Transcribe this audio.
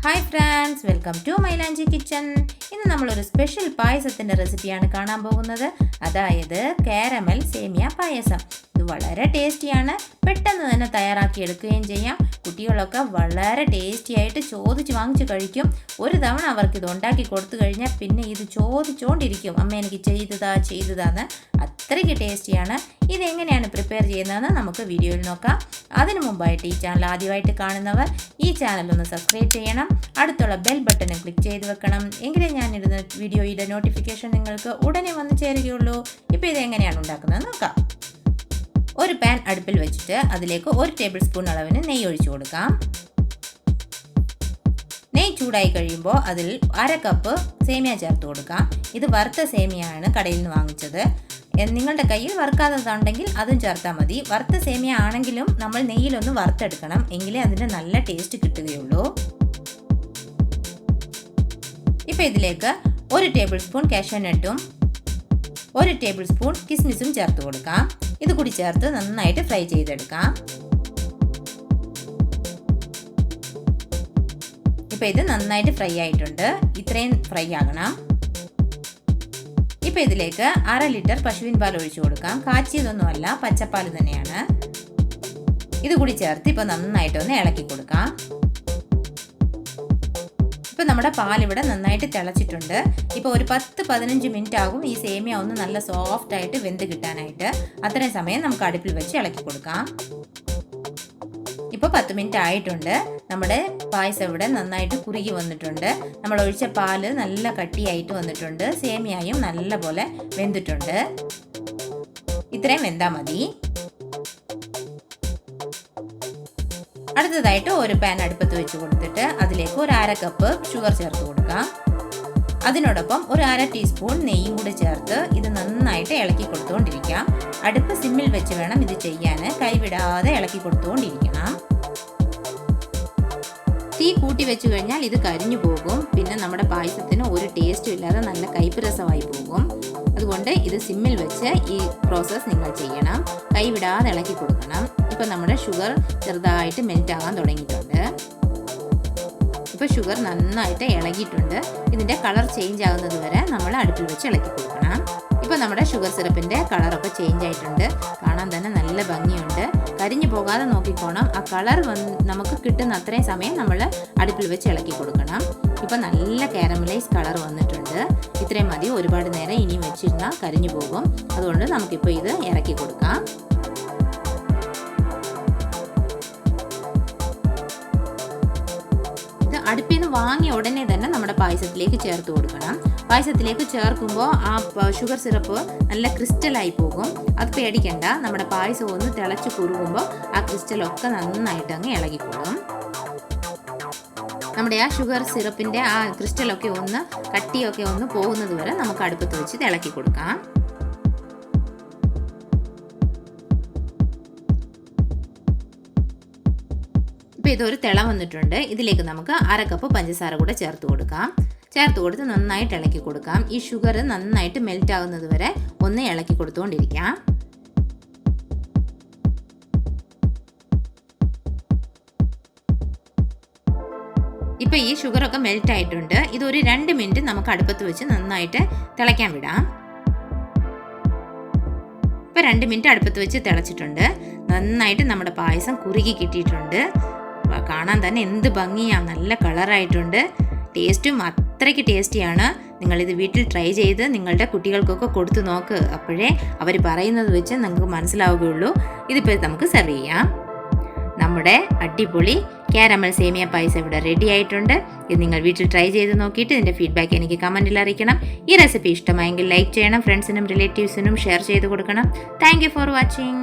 Hi friends, welcome to MAILAANJI kitchen. ഇന്ന് നമ്മൾ ഒരു സ്പെഷ്യൽ പായസത്തിന്റെ റെസിപ്പിയാണ് കാണാൻ പോകുന്നത്. അതായത് കാരമൽ സേമിയ പായസം. ഇത് വളരെ ടേസ്റ്റിയാണ്. പെട്ടെന്ന് തന്നെ തയ്യാറാക്കി എടുക്കുകയും ചെയ്യാം. കുട്ടികളൊക്കെ വളരെ ടേസ്റ്റി ആയിട്ട് ചോദിച്ച് വാങ്ങിച്ച് കഴിക്കും. ഒരു തവണ അവർക്ക് ഇത് ഉണ്ടാക്കി കൊടുത്തു കഴിഞ്ഞാൽ പിന്നെ ഇത് ചോദിച്ചുകൊണ്ടിരിക്കും. അമ്മ എനിക്ക് ചെയ്തതാന്ന്. അത്രയ്ക്ക് ടേസ്റ്റിയാണ്. ഇതെങ്ങനെയാണ് പ്രിപ്പയർ ചെയ്യുന്നതെന്ന് നമുക്ക് വീഡിയോയിൽ നോക്കാം. അതിനു മുമ്പായിട്ട് ഈ ചാനൽ ആദ്യമായിട്ട് കാണുന്നവർ ഈ ചാനൽ ഒന്ന് സബ്സ്ക്രൈബ് ചെയ്യണം. അടുത്തുള്ള ബെൽ ബട്ടൺ ക്ലിക്ക് ചെയ്ത് വെക്കണം. എങ്കിലേ ഞാനിടുന്ന വീഡിയോയുടെ നോട്ടിഫിക്കേഷൻ നിങ്ങൾക്ക് ഉടനെ വന്നു ചേരുകയുള്ളൂ. ഇപ്പോൾ ഇതെങ്ങനെയാണ് ഉണ്ടാക്കുന്നത് നോക്കാം. ഒരു പാൻ അടുപ്പിൽ വെച്ചിട്ട് അതിലേക്ക് 1 ടേബിൾ സ്പൂൺ അളവിന് നെയ്യ് ഒഴിച്ചു കൊടുക്കാം. നെയ്യ് ചൂടായി കഴിയുമ്പോൾ അതിൽ 1/2 കപ്പ് സേമിയ ചേർത്ത് കൊടുക്കാം. ഇത് വറുത്ത സേമിയാണ് കടയിൽ നിന്ന് വാങ്ങിച്ചത്. നിങ്ങളുടെ കയ്യിൽ വറുക്കാത്തതുണ്ടെങ്കിൽ അതും ചേർത്താൽ മതി. വറുത്ത സേമിയ ആണെങ്കിലും നമ്മൾ നെയ്യിലൊന്ന് വറുത്തെടുക്കണം, എങ്കിലേ അതിൻ്റെ നല്ല ടേസ്റ്റ് കിട്ടുകയുള്ളൂ. ഇപ്പോൾ ഇതിലേക്ക് 1 ടേബിൾ സ്പൂൺ കാഷ്യൂനട്ടും 1 ടേബിൾ സ്പൂൺ കിസ്മിസും ചേർത്ത് കൊടുക്കാം. ഇത് കൂടി ചേർത്ത് നന്നായിട്ട് ഫ്രൈ ചെയ്തെടുക്കാം. ഇപ്പോൾ ഇത് നന്നായിട്ട് ഫ്രൈ ആയിട്ടുണ്ട്. ഇത്രയും ഫ്രൈ ആകണം. ഇപ്പോൾ ഇതിലേക്ക് 1/2 ലിറ്റർ പശുവിൻ പാൽ ഒഴിച്ചു കൊടുക്കാം. കാച്ചിയതൊന്നുമല്ല, പച്ചപ്പാൽ തന്നെയാണ്. ഇത് കൂടി ചേർത്ത് ഇപ്പോൾ നന്നായിട്ടൊന്ന് ഇളക്കി കൊടുക്കാം. ഇപ്പോൾ നമ്മുടെ പാലിവിടെ നന്നായിട്ട് തിളച്ചിട്ടുണ്ട്. ഇപ്പോൾ ഒരു 10-15 മിനിറ്റ് ആകും ഈ സേമിയ ഒന്ന് നല്ല സോഫ്റ്റ് ആയിട്ട് വെന്ത് കിട്ടാനായിട്ട്. അത്രയും സമയം നമുക്ക് അടുപ്പിൽ വെച്ച് ഇളക്കി കൊടുക്കാം. ഇപ്പോൾ 10 മിനിറ്റ് ആയിട്ടുണ്ട്. നമ്മുടെ പായസം ഇവിടെ നന്നായിട്ട് കുറുകി വന്നിട്ടുണ്ട്. നമ്മൾ ഒഴിച്ച പാല് നല്ല കട്ടിയായിട്ട് വന്നിട്ടുണ്ട്. സേമിയയും നല്ലപോലെ വെന്തിട്ടുണ്ട്. ഇത്രയും വെന്താൽ മതി. അടുത്തതായിട്ട് ഒരു പാൻ അടുപ്പത്ത് വെച്ച് കൊടുത്തിട്ട് അതിലേക്ക് 1/2 കപ്പ് ഷുഗർ ചേർത്ത് കൊടുക്കാം. അതിനോടൊപ്പം 1/2 ടീസ്പൂൺ നെയ്യും കൂടി ചേർത്ത് ഇത് നന്നായിട്ട് ഇളക്കി കൊടുത്തുകൊണ്ടിരിക്കാം. അടുപ്പ് സിമ്മിൽ വെച്ച് വേണം ഇത് ചെയ്യാൻ. കൈവിടാതെ ഇളക്കി കൊടുത്തുകൊണ്ടിരിക്കണം. തീ കൂട്ടി വെച്ച് കഴിഞ്ഞാൽ ഇത് കരിഞ്ഞു പോകും. പിന്നെ നമ്മുടെ പായസത്തിന് ഒരു ടേസ്റ്റും ഇല്ലാതെ നല്ല കയ്പ്പ് രസമായി പോകും. അതുകൊണ്ട് ഇത് സിമ്മിൽ വെച്ച് ഈ പ്രോസസ്സ് നിങ്ങൾ ചെയ്യണം. കൈവിടാതെ ഇളക്കി കൊടുക്കണം. ഇപ്പോൾ നമ്മുടെ ഷുഗർ ചെറുതായിട്ട് മെൽറ്റ് ആകാൻ തുടങ്ങിയിട്ടുണ്ട്. ഇപ്പോൾ ഷുഗർ നന്നായിട്ട് ഇളകിയിട്ടുണ്ട്. ഇതിൻ്റെ കളർ ചേഞ്ച് ആകുന്നത് വരെ നമ്മൾ അടുപ്പിൽ വെച്ച് ഇളക്കി കൊടുക്കണം. ഇപ്പോൾ നമ്മുടെ ഷുഗർ സിറപ്പിൻ്റെ കളറൊക്കെ ചേഞ്ച് ആയിട്ടുണ്ട്. കാണാൻ തന്നെ നല്ല ഭംഗിയുണ്ട്. കരിഞ്ഞു പോകാതെ നോക്കിക്കോണം. ആ കളർ നമുക്ക് കിട്ടുന്ന അത്രയും സമയം നമ്മൾ അടുപ്പിൽ വെച്ച് ഇളക്കി കൊടുക്കണം. ഇപ്പോൾ നല്ല കാരമലൈസ് കളർ വന്നിട്ടുണ്ട്. ഇത്രയും മതി. ഒരുപാട് നേരം ഇനിയും വെച്ചിരുന്നാൽ കരിഞ്ഞു പോകും. അതുകൊണ്ട് നമുക്കിപ്പോൾ ഇത് ഇറക്കി കൊടുക്കാം. അടുപ്പിൽ നിന്ന് വാങ്ങിയ ഉടനെ തന്നെ നമ്മുടെ പായസത്തിലേക്ക് ചേർത്ത് കൊടുക്കണം. പായസത്തിലേക്ക് ചേർക്കുമ്പോൾ ആ ഷുഗർ സിറപ്പ് നല്ല ക്രിസ്റ്റലായി പോകും. അത് പേടിക്കണ്ട. നമ്മുടെ പായസം ഒന്ന് തിളച്ച് കുറുകുമ്പോൾ ആ ക്രിസ്റ്റലൊക്കെ നന്നായിട്ട് അങ്ങ് ഇളകിക്കോളും. നമ്മുടെ ആ ഷുഗർ സിറപ്പിൻ്റെ ആ ക്രിസ്റ്റലൊക്കെ ഒന്ന് കട്ടിയൊക്കെ ഒന്ന് പോകുന്നത് വരെ നമുക്ക് അടുപ്പത്ത് വെച്ച് ഇളക്കി കൊടുക്കാം. ഇപ്പോൾ ഇതൊരു തിള വന്നിട്ടുണ്ട്. ഇതിലേക്ക് നമുക്ക് 1/2 കപ്പ് പഞ്ചസാര കൂടെ ചേർത്ത് കൊടുക്കാം. ചേർത്ത് കൊടുത്ത് നന്നായിട്ട് ഇളക്കി കൊടുക്കാം. ഈ ഷുഗർ നന്നായിട്ട് മെൽറ്റ് ആകുന്നത് വരെ ഒന്ന് ഇളക്കി കൊടുത്തുകൊണ്ടിരിക്കാം. ഇപ്പോൾ ഈ ഷുഗറൊക്കെ മെൽറ്റ് ആയിട്ടുണ്ട്. ഇതൊരു 2 മിനിറ്റ് നമുക്ക് അടുപ്പത്ത് വെച്ച് നന്നായിട്ട് തിളയ്ക്കാൻ വിടാം. ഇപ്പോൾ 2 മിനിറ്റ് അടുപ്പത്ത് വെച്ച് തിളച്ചിട്ടുണ്ട്. നന്നായിട്ട് നമ്മുടെ പായസം കുറുകി കിട്ടിയിട്ടുണ്ട്. കാണാൻ തന്നെ എന്ത് ഭംഗിയാണ്. നല്ല കളറായിട്ടുണ്ട്. ടേസ്റ്റും അത്രയ്ക്ക് ടേസ്റ്റിയാണ്. നിങ്ങളിത് വീട്ടിൽ ട്രൈ ചെയ്ത് നിങ്ങളുടെ കുട്ടികൾക്കൊക്കെ കൊടുത്തു നോക്ക്. അപ്പോഴേ അവർ പറയുന്നത് വെച്ച് നിങ്ങൾക്ക് മനസ്സിലാവുകയുള്ളൂ. ഇതിപ്പോൾ നമുക്ക് സെർവ് ചെയ്യാം. നമ്മുടെ അടിപൊളി കാരമൽ സേമിയ പായസം ഇവിടെ റെഡി ആയിട്ടുണ്ട്. ഇത് നിങ്ങൾ വീട്ടിൽ ട്രൈ ചെയ്ത് നോക്കിയിട്ട് ഇതിൻ്റെ ഫീഡ്ബാക്ക് എനിക്ക് കമൻറ്റിൽ അറിയിക്കണം. ഈ റെസിപ്പി ഇഷ്ടമായെങ്കിൽ ലൈക്ക് ചെയ്യണം. ഫ്രണ്ട്സിനും റിലേറ്റീവ്സിനും ഷെയർ ചെയ്ത് കൊടുക്കണം. Thank you for watching.